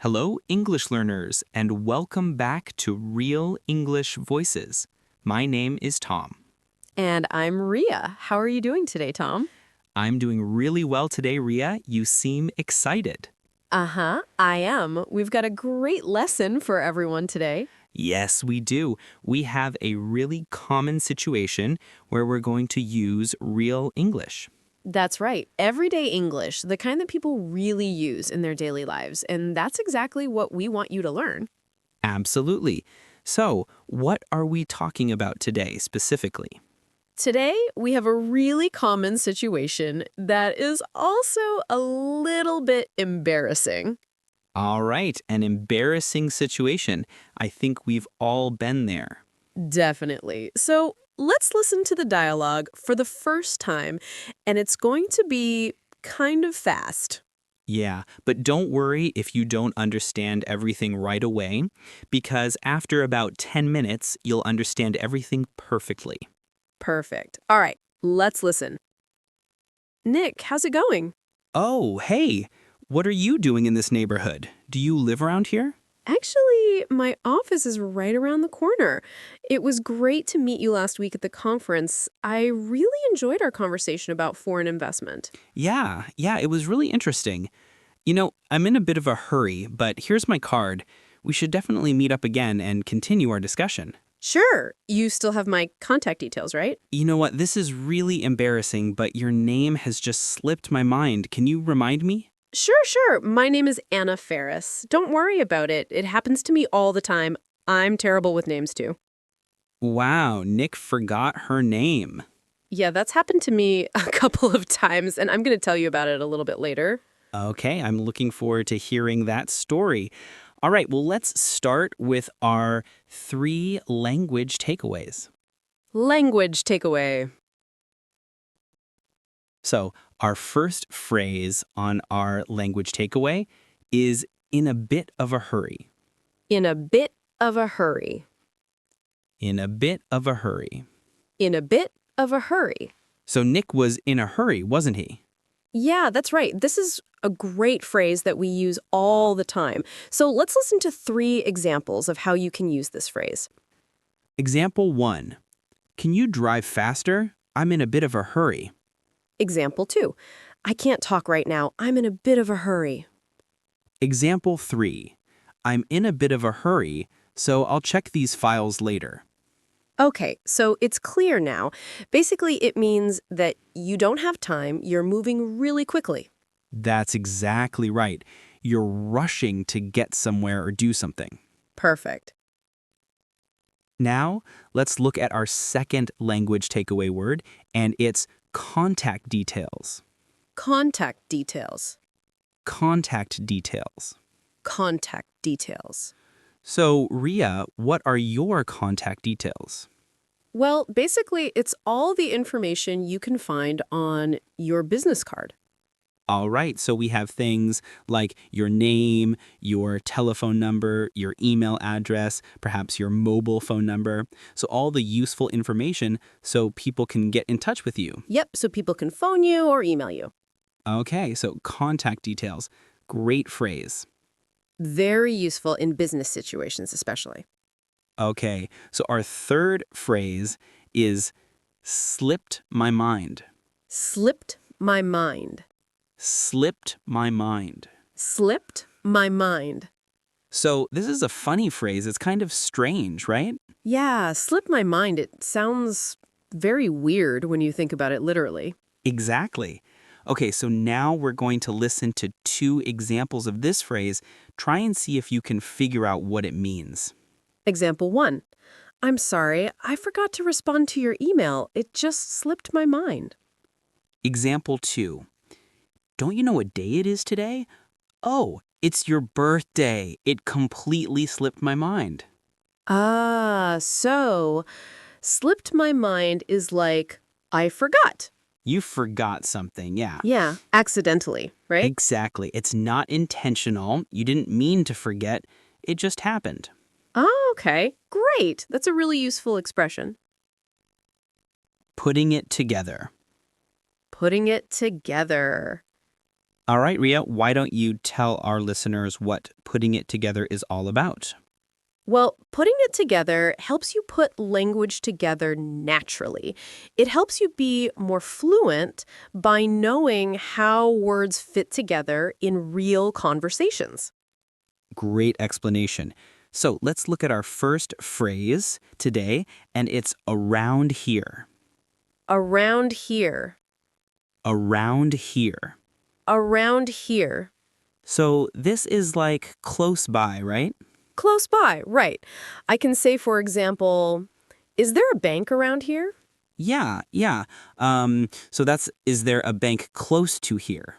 Hello, English learners, and welcome back to Real English Voices. My name is Tom. And I'm Ria. How are you doing today, Tom? I'm doing really well today, Ria. You seem excited. Uh-huh, I am. We've got a great lesson for everyone today. Yes, we do. We have a really common situation where we're going to use real English. That's right. Everyday English, the kind that people really use in their daily lives. And that's exactly what we want you to learn. Absolutely. So, what are we talking about today specifically? Today, we have a really common situation that is also a little bit embarrassing. All right, an embarrassing situation. I think we've all been there. Definitely. So let's listen to the dialogue for the first time, and it's going to be kind of fast. Yeah, but don't worry if you don't understand everything right away, because after about 10 minutes, you'll understand everything perfectly. Perfect. All right, let's listen. Nick, how's it going? Oh, hey, what are you doing in this neighborhood? Do you live around here? Actually, my office is right around the corner. It was great to meet you last week at the conference. I really enjoyed our conversation about foreign investment. Yeah, it was really interesting. You know, I'm in a bit of a hurry, but here's my card. We should definitely meet up again and continue our discussion. Sure, you still have my contact details, right? You know what? This is really embarrassing, but your name has just slipped my mind. Can you remind me? Sure. My name is Anna Ferris. Don't worry about it. It happens to me all the time. I'm terrible with names, too. Wow, Nick forgot her name. Yeah, that's happened to me a couple of times, and I'm going to tell you about it a little bit later. Okay, I'm looking forward to hearing that story. All right, well, let's start with our 3 language takeaways. Language takeaway. So, our first phrase on our language takeaway is in a bit of a hurry. In a bit of a hurry. In a bit of a hurry. In a bit of a hurry. So, Nick was in a hurry, wasn't he? Yeah, that's right. This is a great phrase that we use all the time. So let's listen to 3 examples of how you can use this phrase. Example 1. Can you drive faster? I'm in a bit of a hurry. Example 2. I can't talk right now. I'm in a bit of a hurry. Example 3. I'm in a bit of a hurry, so I'll check these files later. Okay, so it's clear now. Basically, it means that you don't have time, you're moving really quickly. That's exactly right. You're rushing to get somewhere or do something. Perfect. Now, let's look at our second language takeaway word, and it's contact details. Contact details. Contact details. Contact details. So, Ria, what are your contact details? Well, basically, it's all the information you can find on your business card. All right, so we have things like your name, your telephone number, your email address, perhaps your mobile phone number. So all the useful information so people can get in touch with you. Yep, so people can phone you or email you. Okay, so contact details. Great phrase. Very useful in business situations, especially. Okay, so our third phrase is slipped my mind. Slipped my mind. Slipped my mind. Slipped my mind. So this is a funny phrase. It's kind of strange, right? Yeah, slipped my mind. It sounds very weird when you think about it literally. Exactly. Okay, so now we're going to listen to 2 examples of this phrase. Try and see if you can figure out what it means. Example 1. I'm sorry, I forgot to respond to your email. It just slipped my mind. Example 2. Don't you know what day it is today? Oh, it's your birthday. It completely slipped my mind. So slipped my mind is like, I forgot. You forgot something, yeah. Yeah, accidentally, right? Exactly. It's not intentional. You didn't mean to forget. It just happened. Oh, okay. Great. That's a really useful expression. Putting it together. Putting it together. All right, Ria, why don't you tell our listeners what putting it together is all about? Well, putting it together helps you put language together naturally. It helps you be more fluent by knowing how words fit together in real conversations. Great explanation. So let's look at our first phrase today, and it's around here. Around here. Around here. Around here. So this is like close by, right? Close by, right. I can say, for example, is there a bank around here? Yeah. So is there a bank close to here?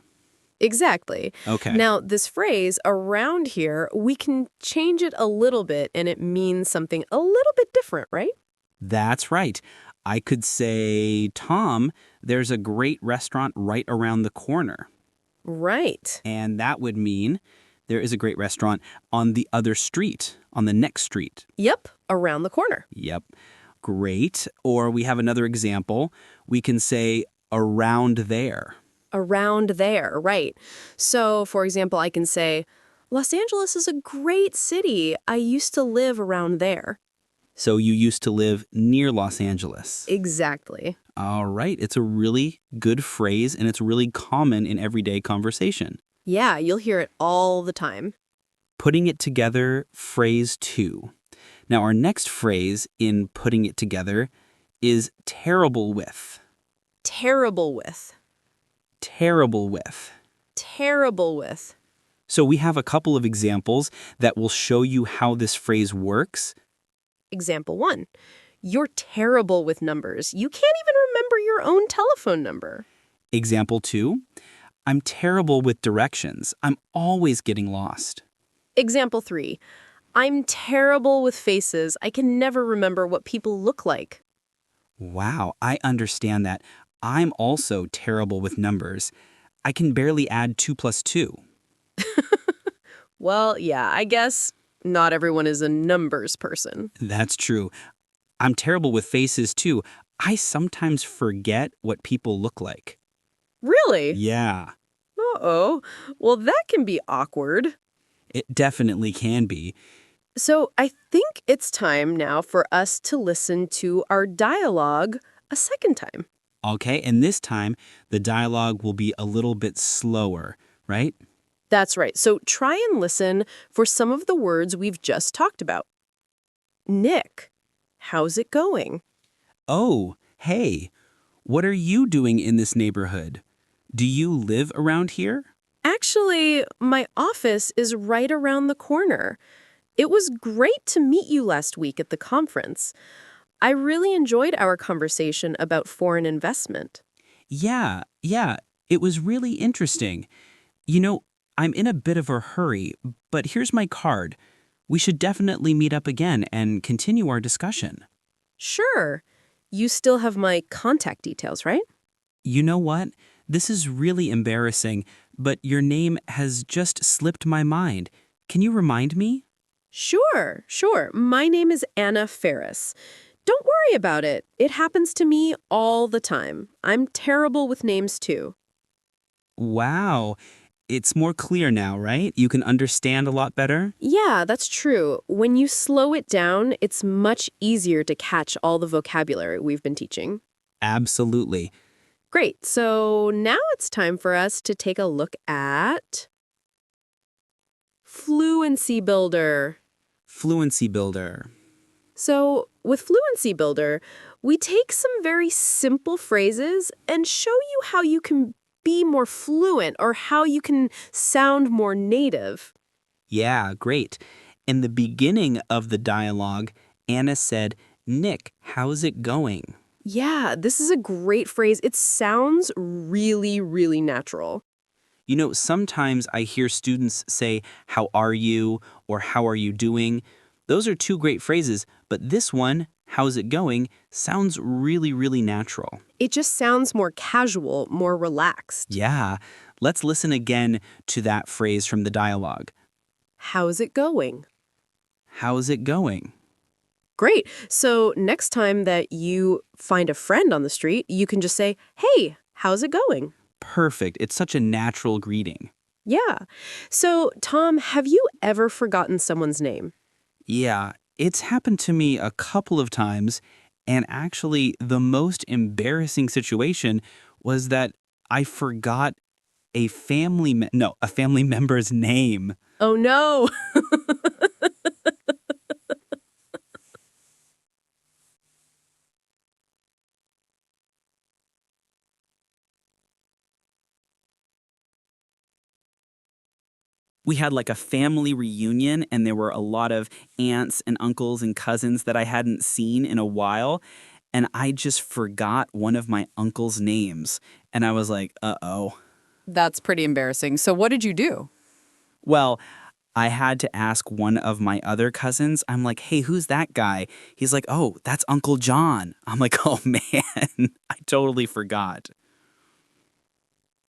Exactly. Okay. Now, this phrase, around here, we can change it a little bit and it means something a little bit different, right? That's right. I could say, Tom, there's a great restaurant right around the corner. Right. And that would mean there is a great restaurant on the other street, on the next street. Yep, around the corner. Yep. Great. Or we have another example. We can say around there. Around there, right. So, for example, I can say, Los Angeles is a great city. I used to live around there. So you used to live near Los Angeles. Exactly. All right. It's a really good phrase, and it's really common in everyday conversation. Yeah, you'll hear it all the time. Putting it together, phrase 2. Now, our next phrase in putting it together is terrible with. Terrible with. Terrible with. Terrible with. So we have a couple of examples that will show you how this phrase works. Example 1. You're terrible with numbers. You can't even remember your own telephone number. Example 2. I'm terrible with directions. I'm always getting lost. Example 3. I'm terrible with faces. I can never remember what people look like. Wow, I understand that. I'm also terrible with numbers. I can barely add 2 plus 2. Well, yeah, I guess not everyone is a numbers person. That's true. I'm terrible with faces too. I sometimes forget what people look like. Really? Yeah, Uh-oh. Well, that can be awkward. it definitely can be. So I think it's time now for us to listen to our dialogue a second time. Okay, and this time the dialogue will be a little bit slower, right? That's right. So try and listen for some of the words we've just talked about. Nick, how's it going? Oh, hey, what are you doing in this neighborhood? Do you live around here? Actually, my office is right around the corner. It was great to meet you last week at the conference. I really enjoyed our conversation about foreign investment. Yeah, it was really interesting. You know, I'm in a bit of a hurry, but here's my card. We should definitely meet up again and continue our discussion. Sure. You still have my contact details, right? You know what? This is really embarrassing, but your name has just slipped my mind. Can you remind me? Sure. My name is Anna Ferris. Don't worry about it. It happens to me all the time. I'm terrible with names too. Wow, it's more clear now, right? You can understand a lot better? Yeah, that's true. When you slow it down, it's much easier to catch all the vocabulary we've been teaching. Absolutely. Great. So now it's time for us to take a look at Fluency Builder. Fluency builder. So with Fluency Builder, we take some very simple phrases and show you how you can be more fluent or how you can sound more native. Yeah, great. In the beginning of the dialogue, Anna said, Nick, how's it going? Yeah, this is a great phrase. It sounds really, really natural. You know, sometimes I hear students say, how are you? Or how are you doing? Those are two great phrases, but this one, how's it going, sounds really, really natural. It just sounds more casual, more relaxed. Yeah, let's listen again to that phrase from the dialogue. How's it going? How's it going? Great. So next time that you find a friend on the street, you can just say, hey, how's it going? perfect. It's such a natural greeting. Yeah. So, Tom, have you ever forgotten someone's name? Yeah, it's happened to me a couple of times, and actually, the most embarrassing situation was that I forgot a family member's name. Oh, no. We had like a family reunion, and there were a lot of aunts and uncles and cousins that I hadn't seen in a while. And I just forgot one of my uncle's names. And I was like, uh-oh. That's pretty embarrassing. So what did you do? Well, I had to ask one of my other cousins. I'm like, hey, who's that guy? He's like, oh, that's Uncle John. I'm like, oh man, I totally forgot.